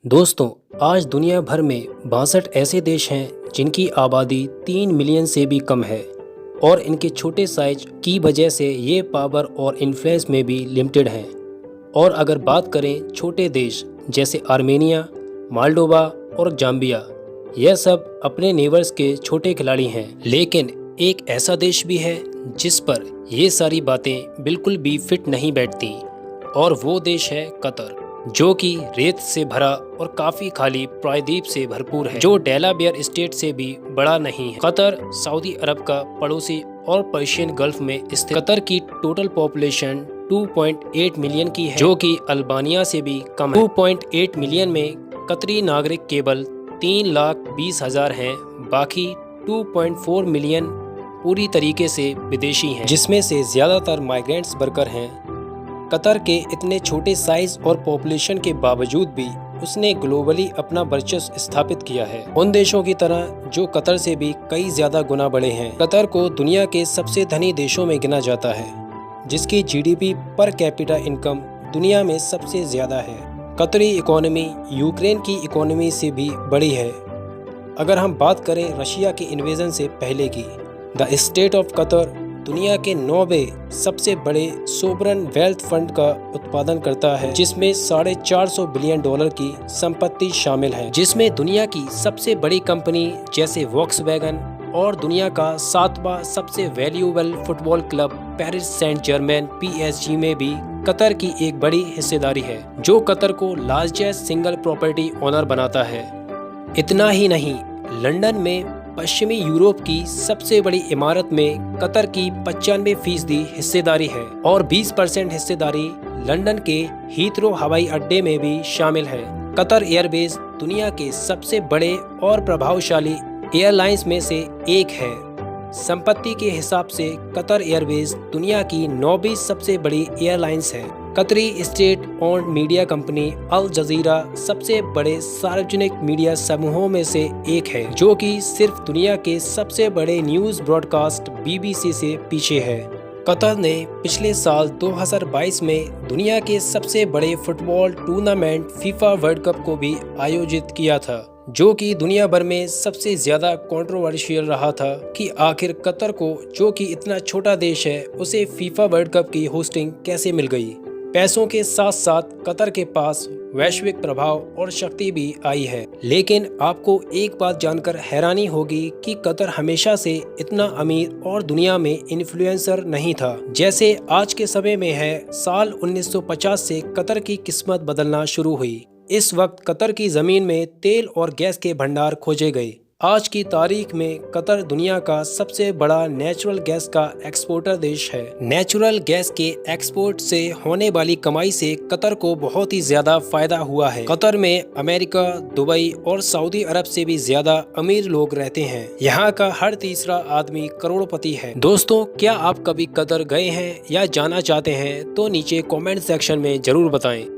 दोस्तों, आज दुनिया भर में 62 ऐसे देश हैं जिनकी आबादी 3 मिलियन से भी कम है और इनके छोटे साइज की वजह से ये पावर और इन्फ्लुएंस में भी लिमिटेड हैं। और अगर बात करें छोटे देश जैसे आर्मेनिया, मालडोवा और जाम्बिया, यह सब अपने नेबर्स के छोटे खिलाड़ी हैं। लेकिन एक ऐसा देश भी है जिस पर ये सारी बातें बिल्कुल भी फिट नहीं बैठती और वो देश है कतर, जो कि रेत से भरा और काफी खाली प्रायद्वीप से भरपूर है, जो डेलावेयर स्टेट से भी बड़ा नहीं है। कतर सऊदी अरब का पड़ोसी और पर्शियन गल्फ में स्थित। कतर की टोटल पॉपुलेशन 2.8 मिलियन की है, जो कि अल्बानिया से भी कम है। 2.8 मिलियन में कतरी नागरिक केवल 3,20,000 हैं, बाकी 2.4 मिलियन पूरी तरीके से विदेशी हैं, जिसमें से ज्यादातर माइग्रेंट्स वर्कर हैं। कतर के इतने छोटे साइज और पॉपुलेशन के बावजूद भी उसने ग्लोबली अपना वर्चस्व स्थापित किया है, उन देशों की तरह जो कतर से भी कई ज्यादा गुना बड़े हैं। कतर को दुनिया के सबसे धनी देशों में गिना जाता है, जिसकी जीडीपी पर कैपिटा इनकम दुनिया में सबसे ज्यादा है। कतरी इकोनॉमी यूक्रेन की इकोनॉमी से भी बड़ी है। अगर हम बात करें रशिया के इन्वेजन से पहले की, द स्टेट ऑफ कतर दुनिया के 9वें सबसे बड़े सोवरन वेल्थ फंड का उत्पादन करता है, जिसमें $450 बिलियन की संपत्ति शामिल है, जिसमें दुनिया की सबसे बड़ी कंपनी जैसे वॉक्सवैगन और दुनिया का 7वां सबसे valuable football club Paris Saint Germain PSG में भी कतर की एक बड़ी हिस्सेदारी है, जो कतर को लार्जेस्ट सिंगल प्रॉपर्टी ओनर बनाता है। इतना ही नहीं, लंदन में पश्चिमी यूरोप की सबसे बड़ी इमारत में कतर की 95% हिस्सेदारी है और 20% हिस्सेदारी लंदन के हीथ्रो हवाई अड्डे में भी शामिल है। कतर एयरवेज दुनिया के सबसे बड़े और प्रभावशाली एयरलाइंस में से एक है। संपत्ति के हिसाब से कतर एयरवेज दुनिया की 9वीं सबसे बड़ी एयरलाइंस है। कतरी स्टेट ओन्ड मीडिया कंपनी अल जजीरा सबसे बड़े सार्वजनिक मीडिया समूहों में से एक है, जो कि सिर्फ दुनिया के सबसे बड़े न्यूज ब्रॉडकास्ट BBC से पीछे है। कतर ने पिछले साल 2022 में दुनिया के सबसे बड़े football tournament FIFA world cup को भी आयोजित किया था, जो कि दुनिया भर में सबसे ज्यादा कंट्रोवर्शियल रहा था कि आखिर कतर को, जो कि इतना छोटा देश है, उसे फीफा वर्ल्ड कप की होस्टिंग कैसे मिल गई। पैसों के साथ साथ कतर के पास वैश्विक प्रभाव और शक्ति भी आई है। लेकिन आपको एक बात जानकर हैरानी होगी कि कतर हमेशा से इतना अमीर और दुनिया में इन्फ्लुएंसर नहीं था जैसे आज के समय में है। साल 1950 से कतर की किस्मत बदलना शुरू हुई। इस वक्त कतर की जमीन में तेल और गैस के भंडार खोजे गए। आज की तारीख में कतर दुनिया का सबसे बड़ा नेचुरल गैस का एक्सपोर्टर देश है। नेचुरल गैस के एक्सपोर्ट से होने वाली कमाई से कतर को बहुत ही ज्यादा फायदा हुआ है। कतर में अमेरिका, दुबई और सऊदी अरब से भी ज्यादा अमीर लोग रहते हैं। यहाँ का हर तीसरा आदमी करोड़पति है। दोस्तों, क्या आप कभी कतर गए हैं या जाना चाहते हैं तो नीचे कॉमेंट सेक्शन में जरूर बताएं।